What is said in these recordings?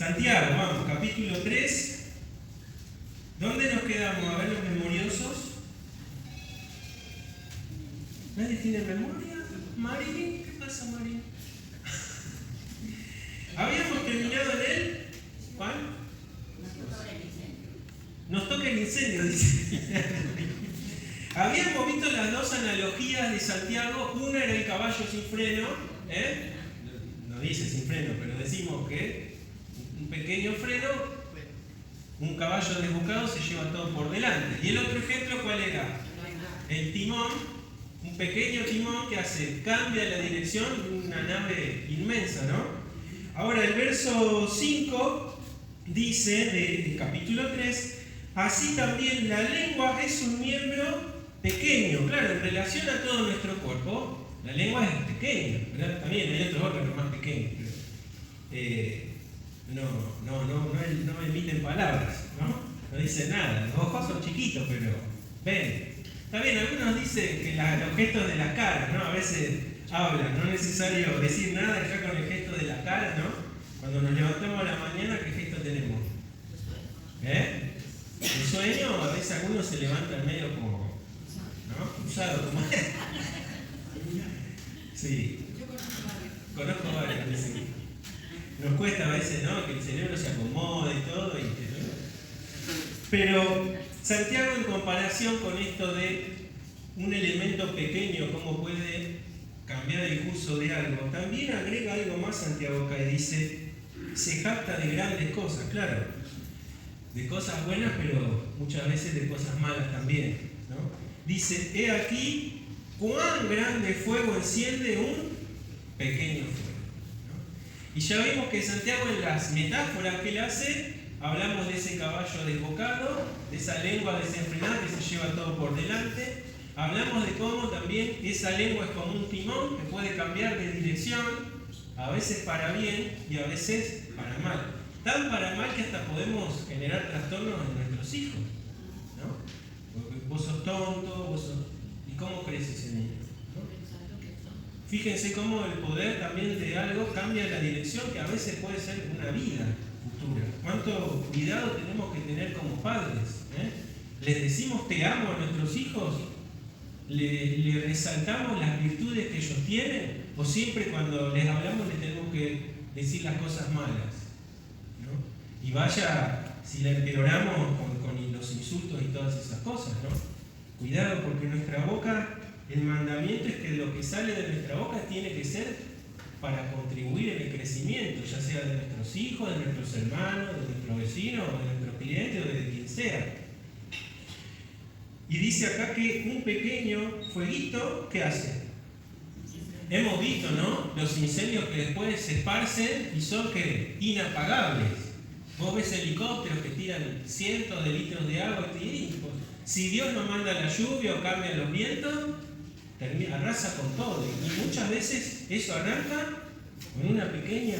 Santiago, vamos, capítulo 3. ¿Dónde nos quedamos? A ver los memoriosos. ¿Nadie tiene memoria? Marín, ¿qué pasa, Marín? Habíamos terminado en él. ¿Cuál? Nos toca el incendio, dice. Habíamos visto las dos analogías de Santiago. Una era el caballo sin freno, no dice sin freno, pero decimos que un pequeño freno, un caballo desbocado se lleva todo por delante. Y el otro ejemplo, ¿cuál era? El timón, un pequeño timón que cambia la dirección de una nave inmensa, ¿no? Ahora el verso 5 dice, del capítulo 3, así también la lengua es un miembro pequeño, claro, en relación a todo nuestro cuerpo. La lengua es pequeña, ¿verdad? También hay otros órganos más pequeños, pero no emiten palabras, ¿no? No dicen nada. Los ojos son chiquitos, pero ven. Está bien, algunos dicen que los gestos de la cara, ¿no? A veces hablan, no es necesario decir nada, ya con el gesto de la cara, ¿no? Cuando nos levantamos a la mañana, ¿qué gesto tenemos? El sueño, a veces algunos se levantan medio como, ¿no? Cruzado, como sí. Conozco varios, sí. Nos cuesta a veces, ¿no? Que el cerebro se acomode y todo. Pero Santiago, en comparación con esto de un elemento pequeño, cómo puede cambiar el curso de algo, también agrega algo más Santiago acá y dice, se jacta de grandes cosas, claro, de cosas buenas, pero muchas veces de cosas malas también, ¿no? Dice, he aquí cuán grande fuego enciende un pequeño fuego. Y ya vimos que Santiago, en las metáforas que él hace, hablamos de ese caballo desbocado, de esa lengua desenfrenada que se lleva todo por delante. Hablamos de cómo también esa lengua es como un timón que puede cambiar de dirección, a veces para bien y a veces para mal. Tan para mal que hasta podemos generar trastornos en nuestros hijos, ¿no? Porque vos sos tonto, ¿y cómo crece ese niño? Fíjense cómo el poder también de algo cambia la dirección, que a veces puede ser una vida futura. ¿Cuánto cuidado tenemos que tener como padres? ¿Les decimos te amo a nuestros hijos? ¿Le resaltamos las virtudes que ellos tienen? ¿O siempre cuando les hablamos les tenemos que decir las cosas malas? ¿No? Y vaya, si la empeoramos con los insultos y todas esas cosas, ¿no? Cuidado, porque nuestra boca... El mandamiento es que lo que sale de nuestra boca tiene que ser para contribuir en el crecimiento, ya sea de nuestros hijos, de nuestros hermanos, de nuestros vecinos, de nuestros clientes o de quien sea. Y dice acá que un pequeño fueguito, ¿qué hace? Hemos visto, ¿no? Los incendios que después se esparcen y son que inapagables. Vos ves helicópteros que tiran cientos de litros de agua y si Dios no manda la lluvia o cambia los vientos, arrasa con todo, y muchas veces eso arranca con una pequeña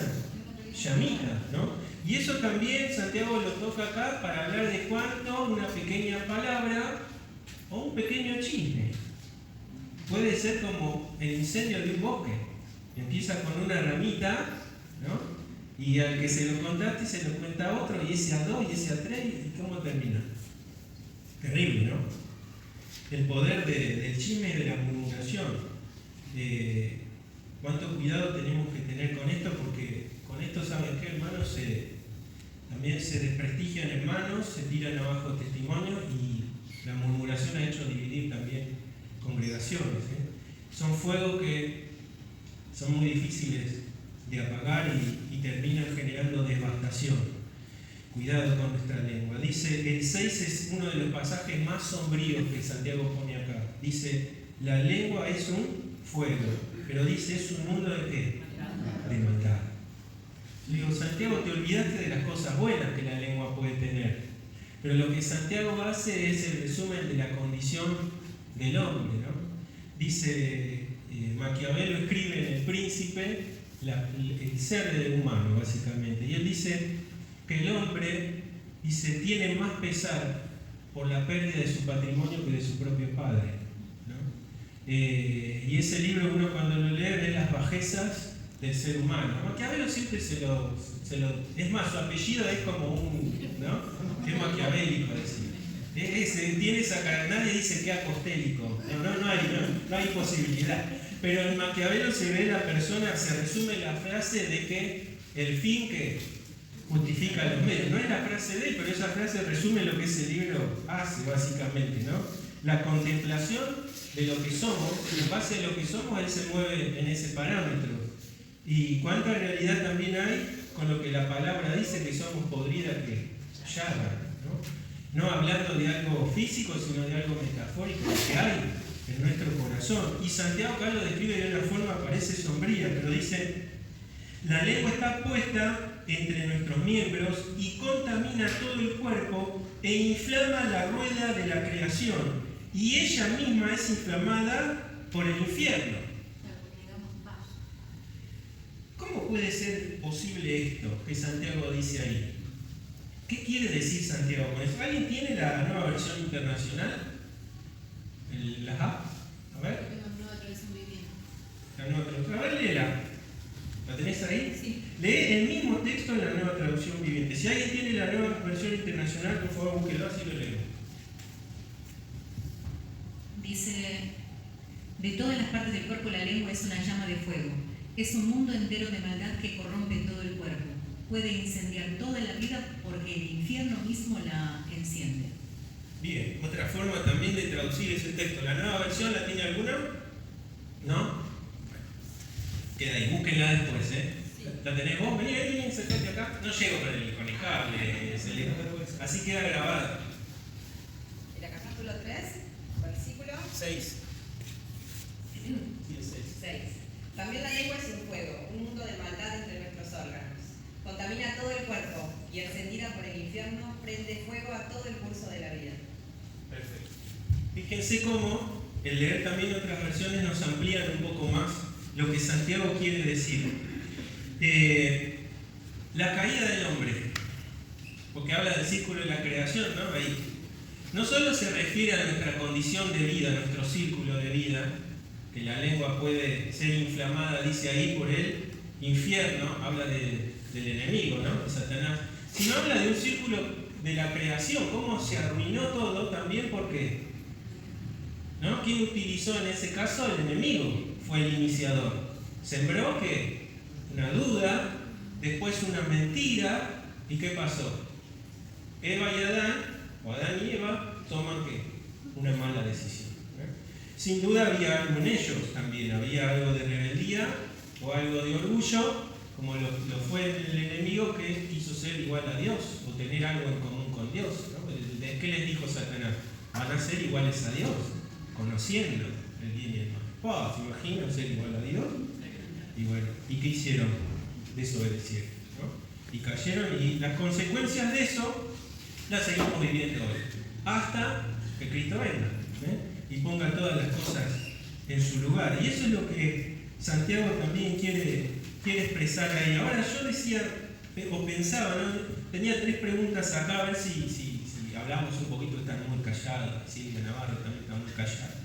llamita, ¿no? Y eso también Santiago lo toca acá para hablar de cuánto una pequeña palabra o un pequeño chisme puede ser como el incendio de un bosque. Empieza con una ramita, ¿no? Y al que se lo contaste se lo cuenta a otro, y ese a dos, y ese a tres, ¿y cómo termina? Terrible, ¿no? El poder del chisme y de la murmuración. Cuánto cuidado tenemos que tener con esto, porque con esto, ¿saben qué, hermanos? También se desprestigian hermanos, se tiran abajo testimonios, y la murmuración ha hecho dividir también congregaciones. Son fuegos que son muy difíciles de apagar y terminan generando devastación. Cuidado con nuestra lengua. Dice, el 6 es uno de los pasajes más sombríos que Santiago pone acá. Dice, la lengua es un fuego, pero dice, es un mundo de ¿qué? De maldad. Le digo, Santiago, te olvidaste de las cosas buenas que la lengua puede tener. Pero lo que Santiago hace es el resumen de la condición del hombre, ¿no? Dice, Maquiavelo escribe en El Príncipe el ser humano, básicamente. Y él dice que el hombre, dice, tiene más pesar por la pérdida de su patrimonio que de su propio padre, ¿no? Y ese libro, uno cuando lo lee, ve las bajezas del ser humano. Maquiavelo siempre es más, su apellido es como ¿no? Es maquiavélico decir. Tiene esa cara, nadie dice que es apostélico, no hay posibilidad. Pero en Maquiavelo se ve la persona, se resume la frase de que el fin que justifica los medios. No es la frase de él, pero esa frase resume lo que ese libro hace básicamente, ¿no? La contemplación de lo que somos, en base a lo que somos, él se mueve en ese parámetro. Y cuánta realidad también hay con lo que la palabra dice, que somos podrida que llaga, ¿no? No hablando de algo físico, sino de algo metafórico que hay en nuestro corazón. Y Santiago acá lo describe de una forma, parece sombría, pero dice: la lengua está puesta entre nuestros miembros y contamina todo el cuerpo e inflama la rueda de la creación, y ella misma es inflamada por el infierno. ¿Cómo puede ser posible esto que Santiago dice ahí? ¿Qué quiere decir Santiago con eso? ¿Alguien tiene la nueva versión internacional? ¿La A? A ver. La nueva traducción. A ver, léela. ¿La tenés ahí? Sí. Lee el mismo texto en la nueva traducción viviente. Si alguien tiene la nueva versión internacional, por favor búsquelo, así lo leo. Dice: de todas las partes del cuerpo la lengua es una llama de fuego. Es un mundo entero de maldad que corrompe todo el cuerpo. Puede incendiar toda la vida porque el infierno mismo la enciende. Bien, otra forma también de traducir ese texto. ¿La nueva versión la tiene alguna? ¿No? Queda ahí, búsquenla después, ¿eh? Sí. ¿La tenés vos? Vení, sentate acá. No llego con el cable, así queda grabada. En el capítulo 3, versículo 6. Sí, es 6. También la lengua es un fuego, un mundo de maldad entre nuestros órganos. Contamina todo el cuerpo y, encendida por el infierno, prende fuego a todo el curso de la vida. Perfecto. Fíjense cómo el leer también otras versiones nos amplían un poco más lo que Santiago quiere decir. La caída del hombre, porque habla del círculo de la creación, ¿no? Ahí. No solo se refiere a nuestra condición de vida, nuestro círculo de vida, que la lengua puede ser inflamada, dice ahí, por el infierno, habla del enemigo, ¿no? De Satanás, sino habla de un círculo de la creación, cómo se arruinó todo también, porque, ¿no? ¿Quién utilizó en ese caso? El enemigo fue el iniciador. Sembró que una duda, después una mentira, ¿y qué pasó? Eva y Adán, o Adán y Eva, toman ¿qué? Una mala decisión. Sin duda había algo en ellos también, había algo de rebeldía o algo de orgullo, como lo fue el enemigo que quiso ser igual a Dios o tener algo en común con Dios, ¿no? ¿Qué les dijo Satanás? Van a ser iguales a Dios, conociendo el bien y el mal. ¿Se imaginan ser igual a Dios? Y bueno, ¿y qué hicieron? Desobedecieron, ¿no? Y cayeron, y las consecuencias de eso las seguimos viviendo hoy, hasta que Cristo venga, y ponga todas las cosas en su lugar. Y eso es lo que Santiago también quiere expresar ahí. Ahora yo decía, o pensaba, ¿no? Tenía 3 preguntas acá, a ver si hablamos un poquito, están muy callados, Silvia Navarro también está muy callada.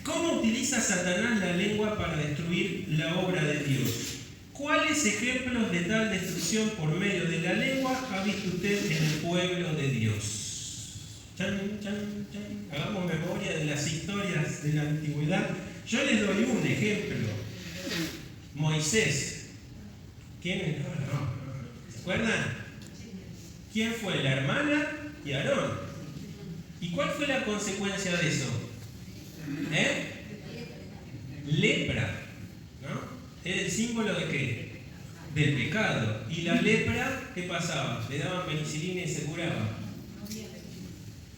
¿Cómo utiliza Satanás la lengua para destruir la obra de Dios? ¿Cuáles ejemplos de tal destrucción por medio de la lengua ha visto usted en el pueblo de Dios? Hagamos memoria de las historias de la antigüedad. Yo les doy un ejemplo. Moisés. ¿Quién es? ¿Se acuerdan? ¿Quién fue? La hermana y Aarón. ¿Y cuál fue la consecuencia de eso? Lepra, ¿no? ¿Era el símbolo de qué? Del pecado. ¿Y la lepra qué pasaba? Le daban penicilina y se curaba.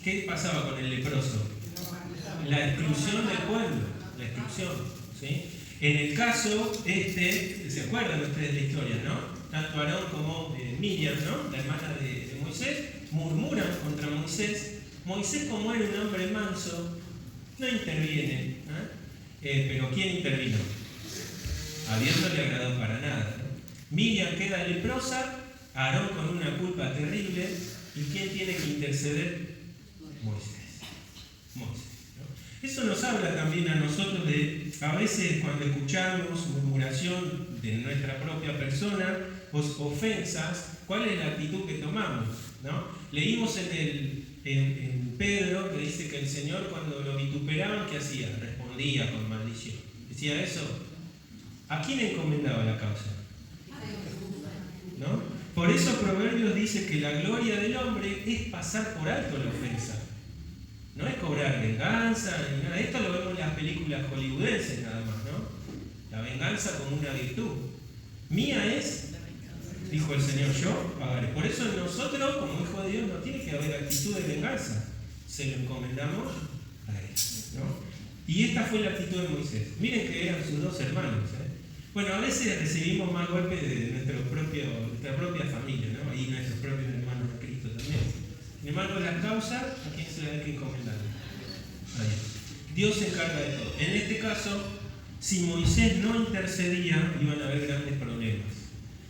¿Qué pasaba con el leproso? La exclusión del pueblo, la exclusión, ¿sí? En el caso, ¿se acuerdan ustedes de la historia, no? Tanto Aarón como Miriam, ¿no? La hermana de Moisés, murmuran contra Moisés. Moisés, como era un hombre manso, no interviene, pero ¿quién intervino? A Dios no le agradó para nada, ¿no? Miriam queda leprosa, Aarón con una culpa terrible, ¿y quién tiene que interceder? Moisés, ¿no? Eso nos habla también a nosotros de, a veces cuando escuchamos murmuración de nuestra propia persona, ofensas, ¿cuál es la actitud que tomamos? ¿No? Leímos en Pedro que dice que el Señor cuando lo vituperaban, ¿qué hacía? Respondía con maldición. Decía eso. ¿A quién encomendaba la causa? ¿No? Por eso Proverbios dice que la gloria del hombre es pasar por alto la ofensa. No es cobrar venganza ni nada. Esto lo vemos en las películas hollywoodenses nada más, ¿no? La venganza como una virtud. Mía es, dijo el Señor, yo pagaré. Por eso nosotros, como hijos de Dios, no tiene que haber actitud de venganza. Se lo encomendamos a Él, ¿no? Y esta fue la actitud de Moisés. Miren que eran sus dos hermanos, ¿eh? Bueno, a veces recibimos más golpes de nuestra propia familia, ¿no? Y nuestros propios hermanos de Cristo también. Sin embargo, la causa, ¿a quién se le hay que encomendar? A Dios. Dios se encarga de todo. En este caso, si Moisés no intercedía, iban a haber grandes problemas.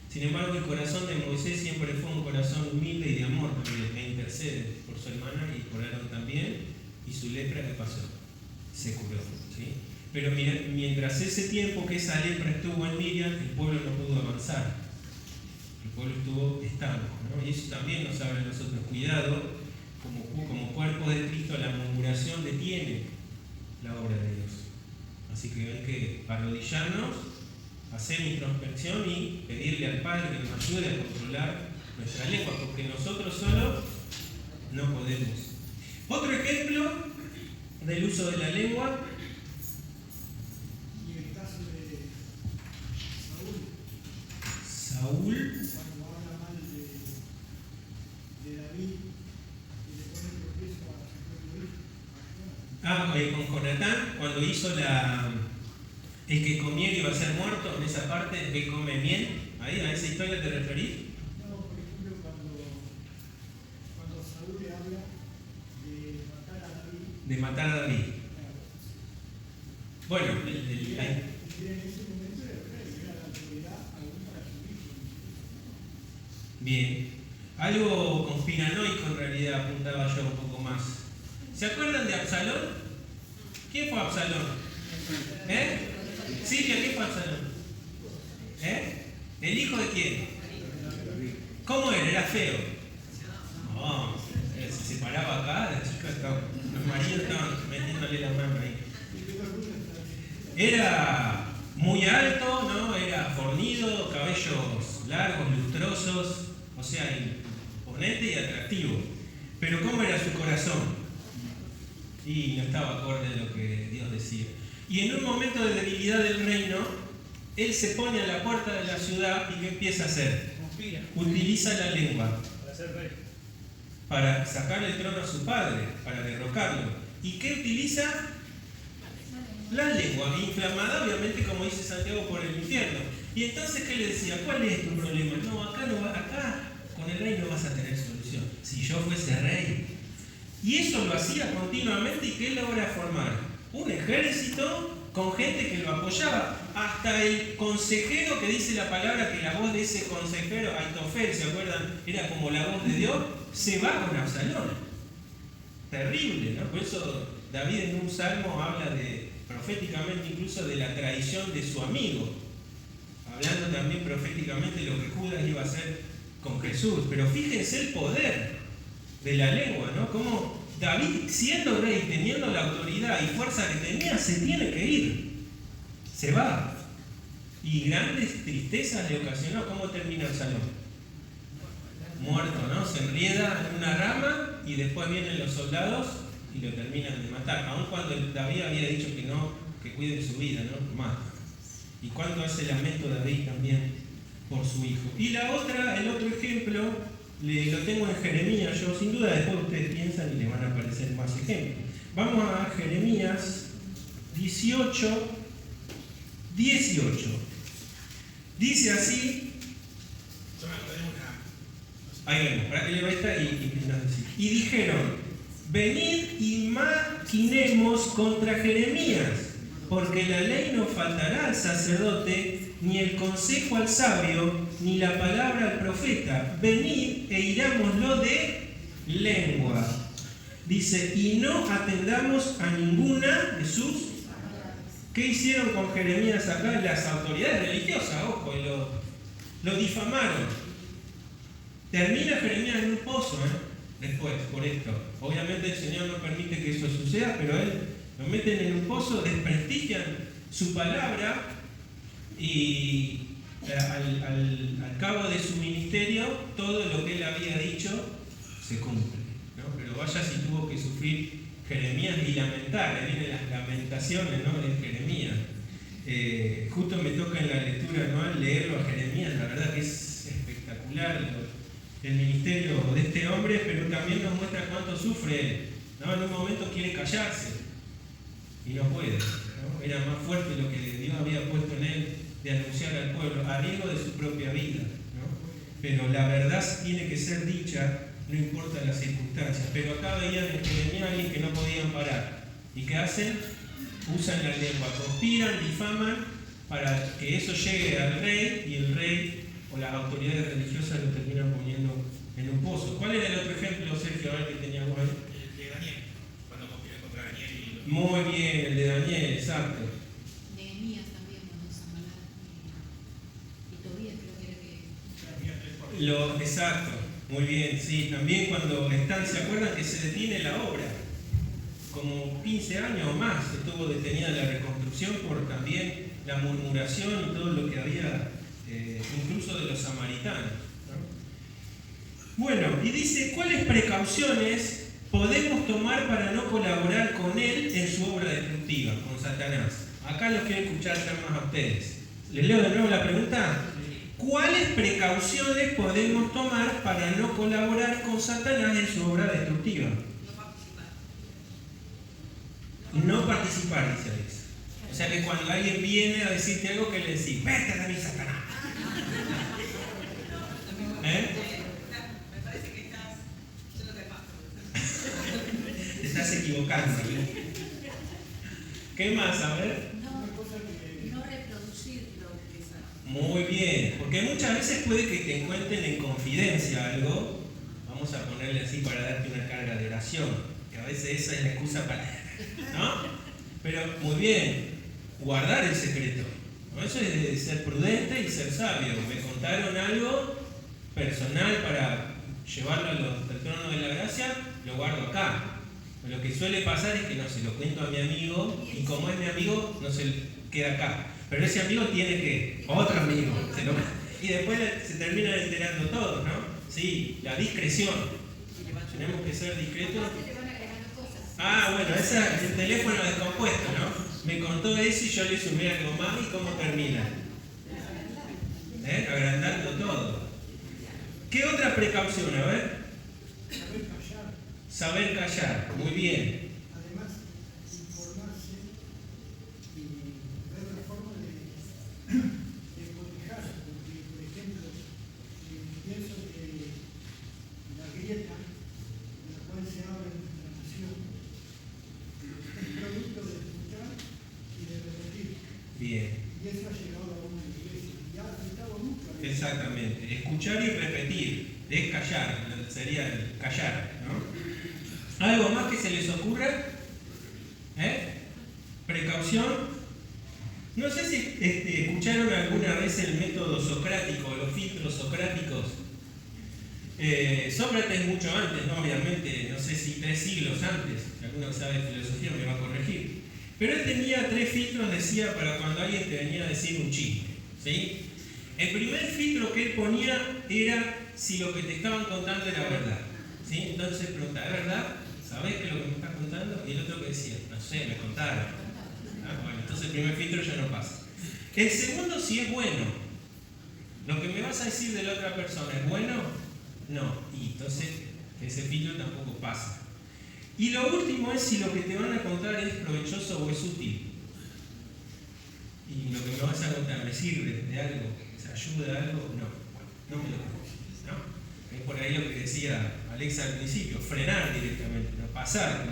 Sin embargo, el corazón de Moisés siempre fue un corazón humilde y de amor también, que intercede por su hermana y por Aarón también, y su lepra que pasó, se curó, ¿sí? Pero mientras ese tiempo que esa lepra estuvo en Miriam, el pueblo no pudo avanzar. El pueblo estuvo estable, ¿no? Y eso también nos habla a nosotros. Cuidado, como cuerpo de Cristo, la murmuración detiene la obra de Dios. Así que hay que arrodillarnos, hacer introspección y pedirle al Padre que nos ayude a controlar nuestra lengua, porque nosotros solos no podemos. Otro ejemplo del uso de la lengua. Y el caso de Saúl, cuando habla mal de David y le pone tropiezo a su propio hijo. con Jonatán, cuando hizo el que comiera iba a ser muerto, en esa parte, el que come miel, ahí, ¿a esa historia te referís? No, por ejemplo, cuando Saúl le habla de matar a David. De matar a David. Bueno, Y en ese momento era la autoridad aún para su hijo. bien. Algo conspiranoico en realidad apuntaba yo un poco más. ¿Se acuerdan de Absalón? ¿Quién fue Absalón? Silvia, ¿qué fue Absalón? ¿El hijo de quién? ¿Cómo era? ¿Era feo? No, se separaba acá, la chica estaba, los maridos estaban metiéndole la mano ahí. Era muy alto, ¿no? Era fornido, cabellos largos, lustrosos, o sea, imponente y atractivo. Pero ¿cómo era su corazón? Y no estaba acorde a lo que Dios decía. Y en un momento de debilidad del reino, él se pone a la puerta de la ciudad y ¿qué empieza a hacer? Conspira. Utiliza la lengua Para ser rey. para sacar el trono a su padre, para derrocarlo. ¿Y qué utiliza? La lengua, inflamada obviamente, como dice Santiago, por el infierno. Y entonces, ¿qué le decía? ¿Cuál es tu problema? No, acá con el rey no vas a tener solución. Si yo fuese rey. Y eso lo hacía continuamente y ¿qué logra formar? Un ejército con gente que lo apoyaba. Hasta el consejero que dice la palabra, que la voz de ese consejero, Aitofel, ¿se acuerdan? Era como la voz de Dios, se va con Absalón. Terrible, ¿no? Por eso David en un salmo habla proféticamente incluso de la traición de su amigo. Hablando también proféticamente de lo que Judas iba a hacer con Jesús. Pero fíjense el poder de la lengua, ¿no? Como David, siendo rey, teniendo la autoridad y fuerza que tenía, se tiene que ir. Se va. Y grandes tristezas le ocasionó. ¿Cómo termina Absalón? Muerto, ¿no? Se enrieda en una rama y después vienen los soldados y lo terminan de matar. Aun cuando David había dicho que no, que cuide su vida, ¿no? Lo mata. ¿Y cuánto hace lamento David también por su hijo? Y el otro ejemplo, lo tengo en Jeremías. Yo sin duda después ustedes piensan y les van a aparecer más ejemplos. Vamos a Jeremías 18. Dice así. Ahí vemos, para que le va a estar y dijeron: venid y maquinemos contra Jeremías, porque la ley no faltará al sacerdote, ni el consejo al sabio, ni la palabra al profeta. Venid e irámoslo de lengua. dice, y no atendamos a ninguna de sus... ¿Qué hicieron con Jeremías acá? Las autoridades religiosas, ojo, y lo difamaron. Termina Jeremías en un pozo, después, por esto. Obviamente el Señor no permite que eso suceda, pero él lo meten en un pozo, desprestigian su palabra y al cabo de su ministerio todo lo que él había dicho se cumple, ¿no? Pero vaya si tuvo que sufrir Jeremías y lamentar, vienen las lamentaciones, ¿no?, de Jeremías. Justo me toca en la lectura anual leerlo a Jeremías, la verdad que es espectacular el ministerio de este hombre, pero también nos muestra cuánto sufre él, ¿no? En un momento quiere callarse y no puede, ¿no? Era más fuerte lo que Dios había puesto en él de anunciar al pueblo, a riesgo de su propia vida, ¿no? Pero la verdad tiene que ser dicha, no importa las circunstancias. Pero acá veían en Jeremías a alguien que no podían parar. ¿Y qué hacen? Usan la lengua, conspiran, difaman para que eso llegue al rey y el rey o las autoridades religiosas lo terminan poniendo en un pozo. ¿Cuál era el otro ejemplo, Sergio, a ver que teníamos ahí? El de Daniel, cuando conspiran contra Daniel y... Muy bien, el de Daniel, exacto. Nehemías también, cuando Sanbalat y Tobías creo que era que... Exacto, muy bien, sí. También cuando están, ¿se acuerdan que se detiene la obra? Como 15 años o más estuvo detenida la reconstrucción por también la murmuración y todo lo que había, incluso de los samaritanos, ¿no? Bueno, y dice, ¿cuáles precauciones podemos tomar para no colaborar con él en su obra destructiva, con Satanás? Acá los quiero escuchar ya más a ustedes. ¿Les leo de nuevo la pregunta? ¿Cuáles precauciones podemos tomar para no colaborar con Satanás en su obra destructiva? No participar, dice Alex. O sea que cuando alguien viene a decirte algo, que le decís, vete de mí, Satanás. Me parece que estás... Yo no te paso. Te estás equivocando. ¿Qué más? A ver. No reproducir lo que es. Muy bien, porque muchas veces puede que te encuentren en confidencia algo, vamos a ponerle así para darte una carga de oración, que a veces esa es la excusa para... ¿no? Pero muy bien, guardar el secreto, ¿no? Eso es de ser prudente y ser sabio. Me contaron algo personal para llevarlo al trono de la gracia, lo guardo acá. Lo que suele pasar es que no se lo cuento a mi amigo y como es mi amigo no se queda acá. Pero ese amigo tiene que, otro amigo, y después se terminan enterando todos, ¿no? Sí, la discreción. Tenemos que ser discretos. Ah, bueno, ese es el teléfono descompuesto, ¿no? Me contó eso y yo le sumé algo más y cómo termina. Agrandando todo. ¿Qué otra precaución? A ver. Saber callar. Saber callar, muy bien. Además, informarse y ver la forma de cotejarse, porque, por ejemplo, pienso que la grieta de la cual se habla en nuestra nación es producto de escuchar y de repetir. Bien. Y eso ha llegado a una iglesia y ha afectado mucho a la iglesia. Exactamente. Escuchar y repetir. Es callar, sería el callar, ¿no? ¿Algo más que se les ocurra? Precaución. No sé si escucharon alguna vez el método socrático, los filtros socráticos. Sócrates mucho antes, ¿no? Obviamente, no sé si 3 siglos antes, si alguno sabe de filosofía me va a corregir. Pero él tenía 3 filtros, decía, para cuando alguien te venía a decir un chisme, ¿sí? El primer filtro que él ponía era si lo que te estaban contando era verdad, ¿sí? Entonces preguntaba, ¿es verdad? ¿Sabés qué es lo que me estás contando? Y el otro que decía, no sé, me contaron. Bueno, entonces el primer filtro ya no pasa. El segundo, si es bueno. Lo que me vas a decir de la otra persona, ¿es bueno? No. Y entonces ese filtro tampoco pasa. Y lo último es si lo que te van a contar es provechoso o es útil. Y lo que me vas a contar me sirve de algo, se ayuda a algo, no me lo cuentes, ¿no? Es por ahí lo que decía Alexa al principio, frenar directamente, no pasar.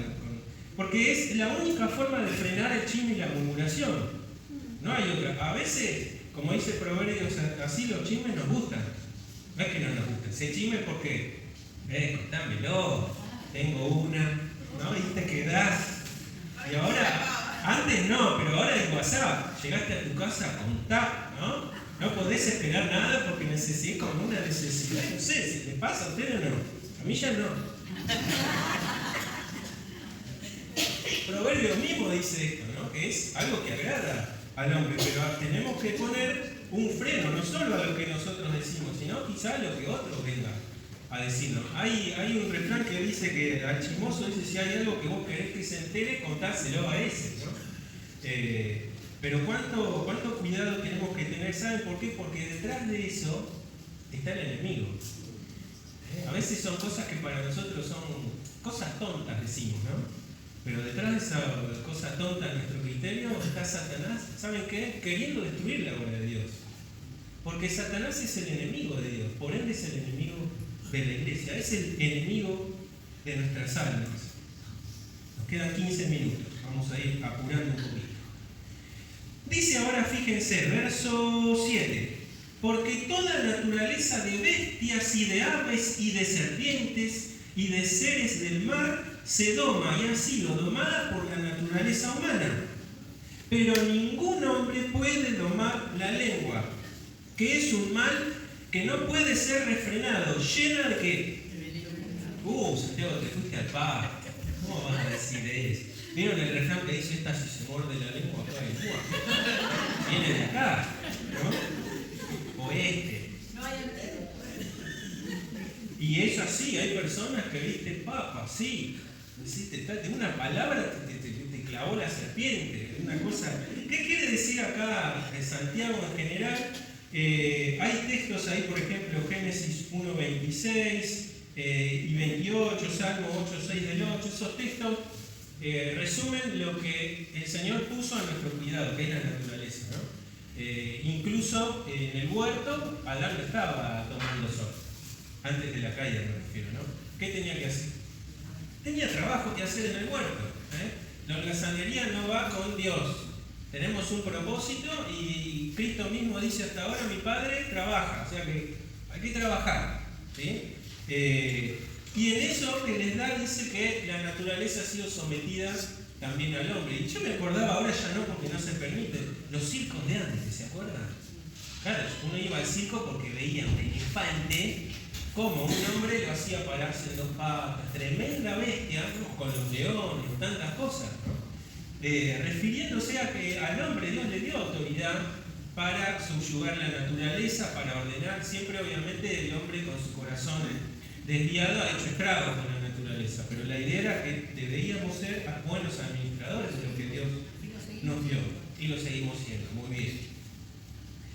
Porque es la única forma de frenar el chisme y la murmuración. No hay otra. A veces, como dice Proverbios, así los chismes nos gustan. No es que no nos gusten, se chisme porque, contámelo, tengo una, ¿no? Y te quedás. Y ahora, antes no, pero ahora hay WhatsApp. Llegaste a tu casa, contá, ¿no? No podés esperar nada porque necesitas como una necesidad. No sé, si te pasa a usted o no. A mí ya no. Proverbio mismo dice esto, ¿no? Que es algo que agrada al hombre, pero tenemos que poner un freno, no solo a lo que nosotros decimos, sino quizá a lo que otros vengan a decirnos. Hay un refrán que dice que al chismoso dice: si hay algo que vos querés que se entere, contáselo a ese, ¿no? Pero cuánto cuidado tenemos que tener, ¿saben por qué? Porque detrás de eso está el enemigo. A veces son cosas que para nosotros son cosas tontas, decimos, ¿no? Pero detrás de esa cosa tonta, a nuestro criterio, está Satanás, ¿saben qué? Queriendo destruir la obra de Dios. Porque Satanás es el enemigo de Dios, por ende es el enemigo de la iglesia, es el enemigo de nuestras almas. Nos quedan 15 minutos, vamos a ir apurando un poquito. Dice ahora, fíjense, verso 7. Porque toda naturaleza de bestias y de aves y de serpientes y de seres del mar se doma y ha sido domada por la naturaleza humana. Pero ningún hombre puede domar la lengua, que es un mal que no puede ser refrenado, llena de ¿qué? Santiago, te fuiste al parque. ¿Cómo vas a decir eso? ¿Vieron el refrán que dice: esta si se morde la lengua, acá hay muerte? Viene de acá, ¿no? O este. No hay entero. Y es así, hay personas que, viste, papa, sí. De una palabra te clavó la serpiente, una cosa. ¿Qué quiere decir acá Santiago en general? Hay textos ahí, por ejemplo, Génesis 1:26 y 28, Salmo 8:6 del 8. Esos textos resumen lo que el Señor puso a nuestro cuidado, que es la naturaleza, ¿no? Incluso en el huerto, Adán no estaba tomando sol, antes de la caída me refiero, ¿no? ¿Qué tenía que hacer? Tenía trabajo que hacer en el huerto. La holgazanería no va con Dios. Tenemos un propósito y Cristo mismo dice: hasta ahora mi Padre trabaja, o sea que hay que trabajar, ¿sí? Y en eso que les da dice que la naturaleza ha sido sometida también al hombre. Y yo me acordaba, ahora ya no porque no se permite, los circos de antes, ¿se acuerdan? Claro, uno iba al circo porque veía un elefante, como un hombre lo hacía pararse en dos patas, tremenda bestia, ¿no? Con los leones, tantas cosas, ¿no? Refiriéndose a que al hombre Dios le dio autoridad para subyugar la naturaleza, para ordenar. Siempre obviamente el hombre con su corazón desviado ha hecho estragos con la naturaleza, pero la idea era que deberíamos ser buenos administradores de lo que Dios nos dio, y lo seguimos siendo, muy bien.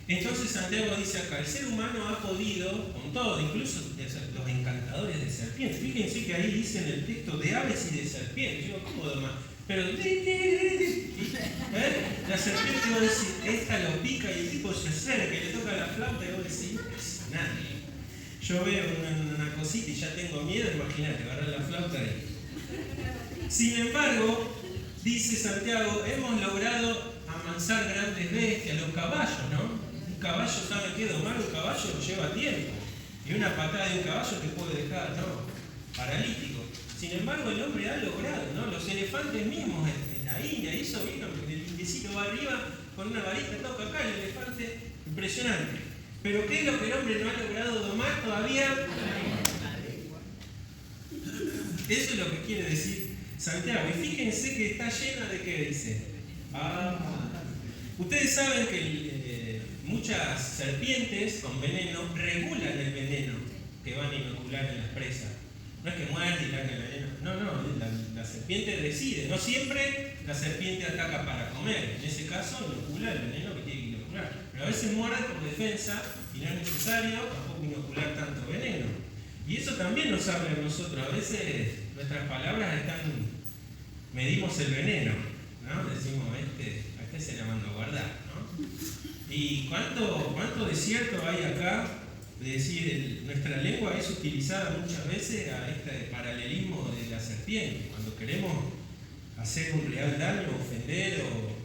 Entonces Santiago dice acá: el ser humano ha podido, con todo, incluso los encantadores de serpientes. Fíjense que ahí dice en el texto de aves y de serpientes. Yo, ¿cómo domar? Pero la serpiente, vos decís, esta lo pica y el tipo se acerca y le toca la flauta y vos decís: impresionante. Yo veo una cosita y ya tengo miedo, imagínate, agarrar la flauta ahí. Sin embargo, dice Santiago, hemos logrado amansar grandes bestias, los caballos, ¿no? Un caballo, ¿saben qué? Domar un caballo lleva tiempo. Y una patada de un caballo te puede dejar, ¿no? Paralítico. Sin embargo, el hombre ha logrado, ¿no? Los elefantes mismos en la India, eso vino, el indiecito va arriba con una varita, toca acá el elefante, impresionante. Pero ¿qué es lo que el hombre no ha logrado domar todavía? Eso es lo que quiere decir Santiago. Y fíjense que está llena de ¿qué dice? Ustedes saben que muchas serpientes con veneno regulan el veneno que van a inocular en las presas. No es que muerde y larga el veneno. No, la serpiente decide. No siempre la serpiente ataca para comer. En ese caso inocula el veneno que tiene que inocular. Pero a veces muerde por defensa y no es necesario tampoco inocular tanto veneno. Y eso también nos habla a nosotros. A veces nuestras palabras medimos el veneno, ¿no? Decimos, a este se la mando a guardar, ¿no? Y cuánto desierto hay acá de decir, nuestra lengua es utilizada muchas veces a este paralelismo de la serpiente, cuando queremos hacer un real daño, ofender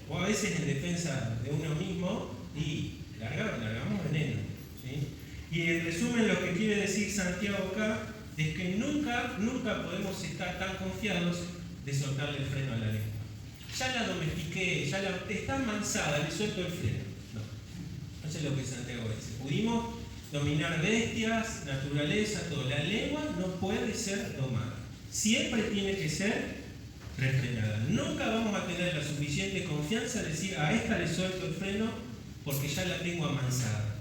o a veces en defensa de uno mismo y largamos veneno, ¿sí? Y en resumen lo que quiere decir Santiago acá es que nunca podemos estar tan confiados de soltarle el freno a la lengua. Ya la domestiqué, está amansada, le suelto el freno. No, eso es lo que Santiago dice. Pudimos dominar bestias, naturaleza, todo. La lengua no puede ser domada. Siempre tiene que ser refrenada. Nunca vamos a tener la suficiente confianza de decir a esta le suelto el freno porque ya la tengo amansada.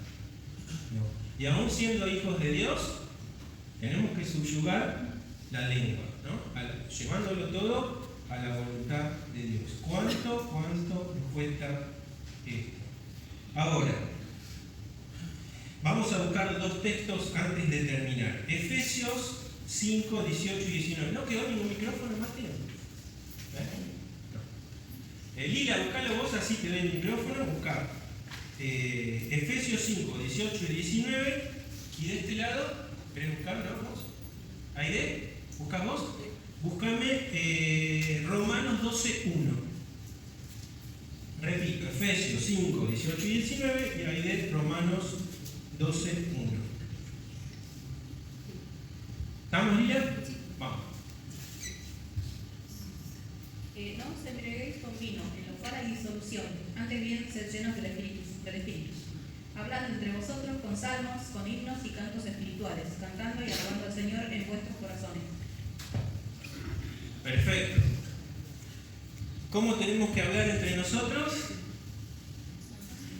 No. Y aún siendo hijos de Dios, tenemos que subyugar la lengua, ¿no? Llevándolo todo a la voluntad de Dios. ¿Cuánto nos cuesta esto? Ahora, vamos a buscar dos textos antes de terminar. Efesios 5, 18 y 19. ¿No quedó ningún micrófono, Mateo? No. Lila, buscalo vos, así te doy el micrófono, buscá. Efesios 5, 18 y 19. Y de este lado, ¿querés buscarlo vos? ¿Aide? ¿Buscás vos? Búscame Romanos 12, 1. Repito, Efesios 5, 18 y 19. Y Aide, Romanos 12, 1. ¿Estamos, Lila? Vamos. No os embriaguéis con vino, en lo cual hay disolución, antes bien sed llenos del Espíritu, hablando entre vosotros con salmos, con himnos y cantos espirituales, cantando y alabando al Señor en vuestros corazones. Perfecto. ¿Cómo tenemos que hablar entre nosotros?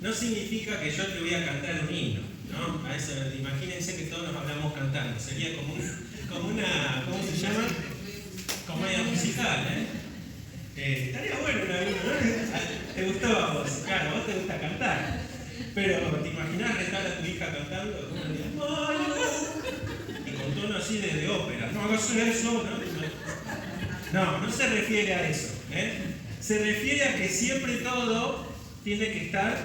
No significa que yo te voy a cantar un himno, ¿no? A eso, imagínense que todos nos hablamos cantando. Sería como una ¿cómo se llama? Comedia musical, estaría bueno una vez, ¿no? ¿Te gustó a vos? Claro, a vos te gusta cantar. Pero, ¿te imaginás retar a tu hija cantando? Y con tono así de ópera. No hagas eso, ¿no? No se refiere a eso. Se refiere a que siempre todo tiene que estar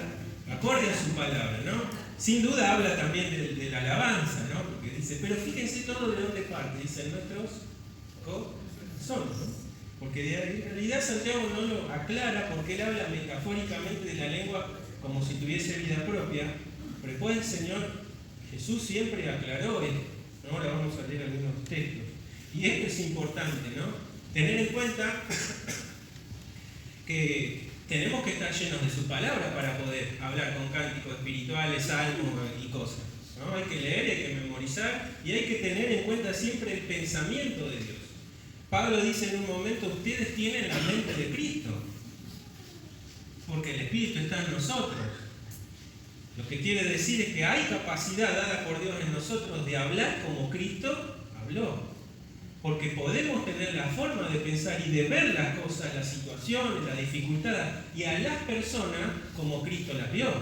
acorde a su palabra, ¿no? Sin duda habla también de la alabanza, ¿no? Porque dice, pero fíjense todo de dónde parte. Dice, nuestros corazones, ¿no? Porque en realidad Santiago no lo aclara porque él habla metafóricamente de la lengua como si tuviese vida propia, pero después el Señor Jesús siempre aclaró esto. Ahora vamos a leer algunos textos. Y esto es importante, ¿no? Tener en cuenta que tenemos que estar llenos de su palabra para poder hablar con cánticos espirituales, salmos y cosas, ¿no? Hay que leer, hay que memorizar y hay que tener en cuenta siempre el pensamiento de Dios. Pablo dice en un momento, ustedes tienen la mente de Cristo, porque el Espíritu está en nosotros. Lo que quiere decir es que hay capacidad dada por Dios en nosotros de hablar como Cristo habló. Porque podemos tener la forma de pensar y de ver las cosas, las situaciones, las dificultades y a las personas como Cristo las vio.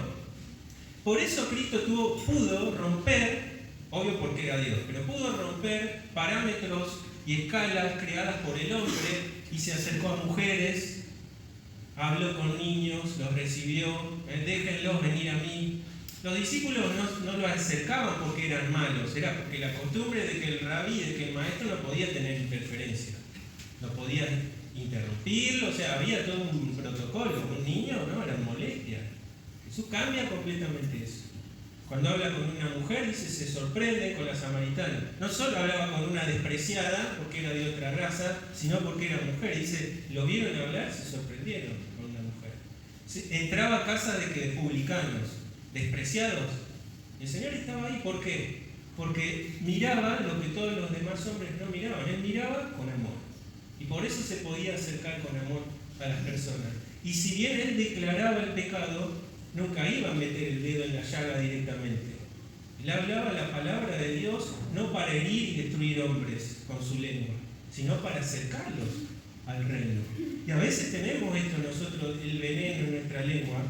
Por eso Cristo pudo romper, obvio porque era Dios, pero pudo romper parámetros y escalas creadas por el hombre y se acercó a mujeres, habló con niños, los recibió, déjenlos venir a mí. Los discípulos no lo acercaban porque eran malos, era porque la costumbre de que el rabí, de que el maestro no podía tener interferencia, no podía interrumpirlo, o sea, había todo un protocolo. Un niño, ¿no? Era molestia. Jesús cambia completamente eso. Cuando habla con una mujer, dice, se sorprende con la samaritana. No solo hablaba con una despreciada, porque era de otra raza, sino porque era mujer. Dice, lo vieron hablar, se sorprendieron con una mujer. Entraba a casa de publicanos, despreciados. El Señor estaba ahí, ¿por qué? Porque miraba lo que todos los demás hombres no miraban. Él miraba con amor. Y por eso se podía acercar con amor a las personas. Y si bien él declaraba el pecado, nunca iba a meter el dedo en la llaga directamente. Él hablaba la palabra de Dios no para herir y destruir hombres con su lengua, sino para acercarlos al reino. Y a veces tenemos esto nosotros, el veneno en nuestra lengua.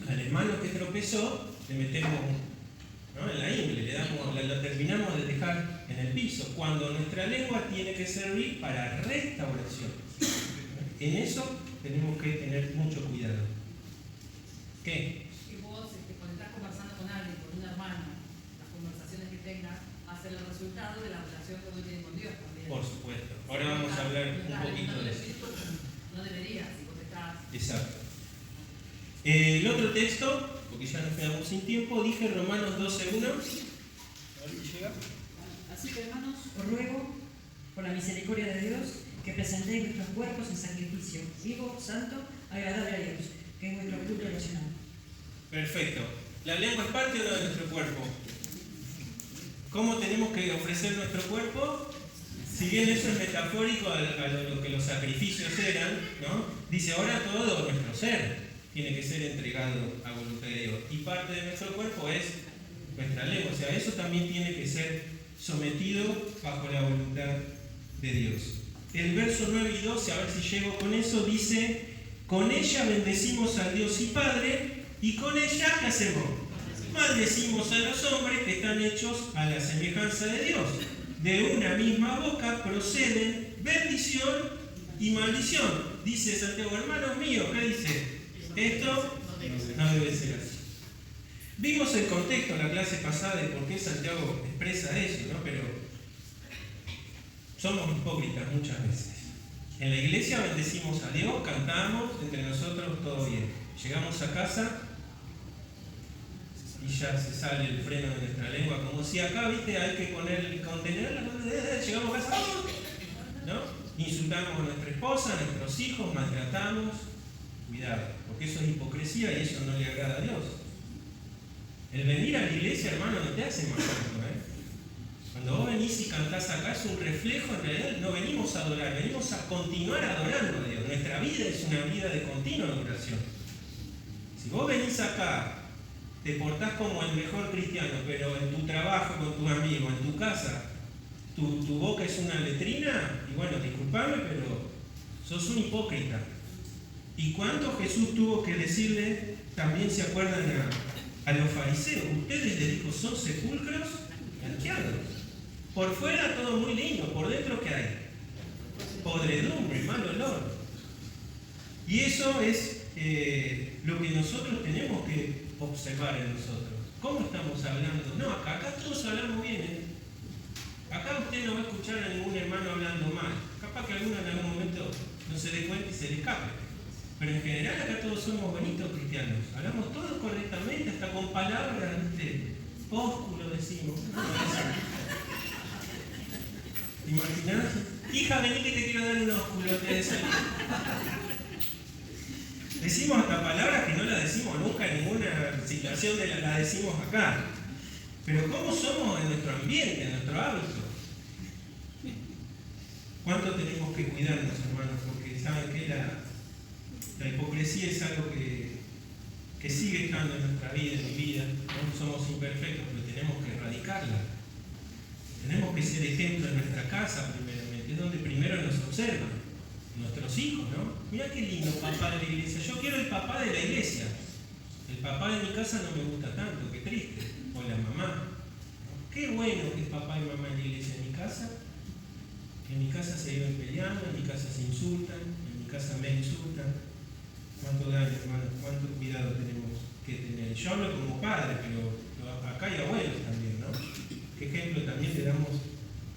Al hermano que tropezó, le metemos, ¿no?, en la ingle, lo terminamos de dejar en el piso, cuando nuestra lengua tiene que servir para restauración. En eso tenemos que tener mucho cuidado. ¿Qué? Y vos, cuando estás conversando con alguien, con un hermano, las conversaciones que tengas, hacer el resultado de la relación que uno tiene con Dios también. Por supuesto. Ahora vamos a hablar un poquito de eso. No deberías, si vos estás... Exacto. El otro texto, porque ya nos quedamos sin tiempo, dije Romanos 12:1. Así que, hermanos, os ruego por la misericordia de Dios, que presentéis vuestros cuerpos en sacrificio vivo, santo, agradable a Dios, que es vuestro culto racional. Perfecto. ¿La lengua es parte o no de nuestro cuerpo? ¿Cómo tenemos que ofrecer nuestro cuerpo? Si bien eso es metafórico a lo que los sacrificios eran, ¿no? Dice, ahora todo nuestro ser tiene que ser entregado a voluntad de Dios. Y parte de nuestro cuerpo es nuestra lengua. O sea, eso también tiene que ser sometido bajo la voluntad de Dios. El verso 9 y 12, a ver si llego con eso, dice, con ella bendecimos a Dios y Padre, y con ella, ¿qué hacemos? Maldecimos a los hombres que están hechos a la semejanza de Dios. De una misma boca proceden bendición y maldición. Dice Santiago, hermanos míos, ¿qué dice? Esto no debe ser así. Vimos el contexto en la clase pasada de por qué Santiago expresa eso, ¿no? Pero somos hipócritas muchas veces. En la iglesia bendecimos a Dios, cantamos, entre nosotros todo bien. Llegamos a casa y ya se sale el freno de nuestra lengua, como si acá, viste, hay que contenerla, llegamos a casa, ¿no? Insultamos a nuestra esposa, a nuestros hijos, maltratamos. Cuidado, porque eso es hipocresía y eso no le agrada a Dios. El venir a la iglesia, hermano, no te hace más santo, ¿eh? Cuando vos venís y cantás acá es un reflejo, en realidad no venimos a adorar, venimos a continuar adorando a Dios. Nuestra vida es una vida de continua adoración. Si vos venís acá, te portás como el mejor cristiano, pero en tu trabajo, con tus amigos, en tu casa, tu boca es una letrina, y bueno, disculpame, pero sos un hipócrita. ¿Y cuánto Jesús tuvo que decirle, también se acuerdan a los fariseos? Ustedes, les dijo, son sepulcros blanqueados. Por fuera todo muy lindo, por dentro ¿qué hay? Podredumbre, mal olor. Y eso es lo que nosotros tenemos que observar en nosotros. ¿Cómo estamos hablando? No, acá todos hablamos bien, ¿eh? Acá usted no va a escuchar a ningún hermano hablando mal. Capaz que alguno en algún momento no se dé cuenta y se le escape. Pero en general acá todos somos bonitos cristianos. Hablamos todos correctamente, hasta con palabras, ¿viste? Ósculo decimos. ¿Te imaginas? Hija, vení que te quiero dar un ósculo, te decimos. Decimos hasta palabras que no las decimos nunca en ninguna situación de la decimos acá. Pero ¿cómo somos en nuestro ambiente, en nuestro hábito? ¿Cuánto tenemos que cuidarnos, hermanos? Porque saben que la hipocresía es algo que sigue estando en nuestra vida, en mi vida. No somos imperfectos, pero tenemos que erradicarla. Tenemos que ser ejemplo en nuestra casa primeramente, es donde primero nos observan. Nuestros hijos, ¿no? Mira qué lindo papá de la iglesia. Yo quiero el papá de la iglesia. El papá de mi casa no me gusta tanto, qué triste. O la mamá. Qué bueno que es papá y mamá en la iglesia. En mi casa se viven peleando, en mi casa se insultan, en mi casa me insultan. ¿Cuánto daño, hermanos? ¿Cuánto cuidado tenemos que tener? Yo hablo como padre, pero acá hay abuelos también, ¿no? ¿Qué ejemplo también le damos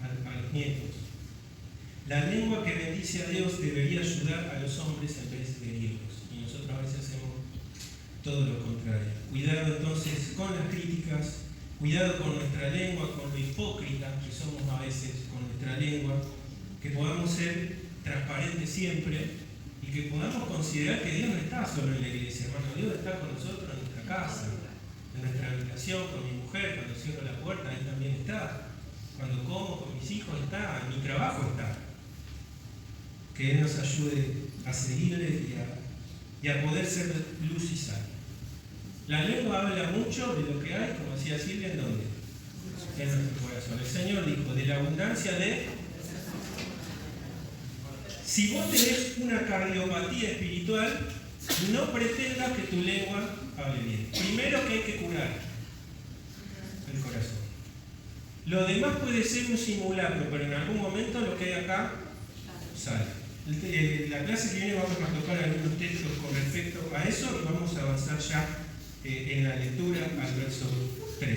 a los nietos? La lengua que bendice a Dios debería ayudar a los hombres en vez de herirlos. Y nosotros a veces hacemos todo lo contrario. Cuidado entonces con las críticas, cuidado con nuestra lengua, con lo hipócrita que somos a veces con nuestra lengua, que podamos ser transparentes siempre y que podamos considerar que Dios no está solo en la iglesia, hermano. Dios está con nosotros en nuestra casa, en nuestra habitación, con mi mujer, cuando cierro la puerta, ahí también está. Cuando como con mis hijos está, en mi trabajo está. Que Él nos ayude a seguirle y a poder ser luz y sal. La lengua habla mucho de lo que hay, como decía Silvia, ¿en dónde? En nuestro corazón. El Señor dijo, de la abundancia de... Si vos tenés una cardiopatía espiritual, no pretendas que tu lengua hable bien. Primero que hay que curar el corazón. Lo demás puede ser un simulacro, pero en algún momento lo que hay acá sale. La clase que viene vamos a tocar algunos textos con respecto a eso y vamos a avanzar ya en la lectura al verso 3.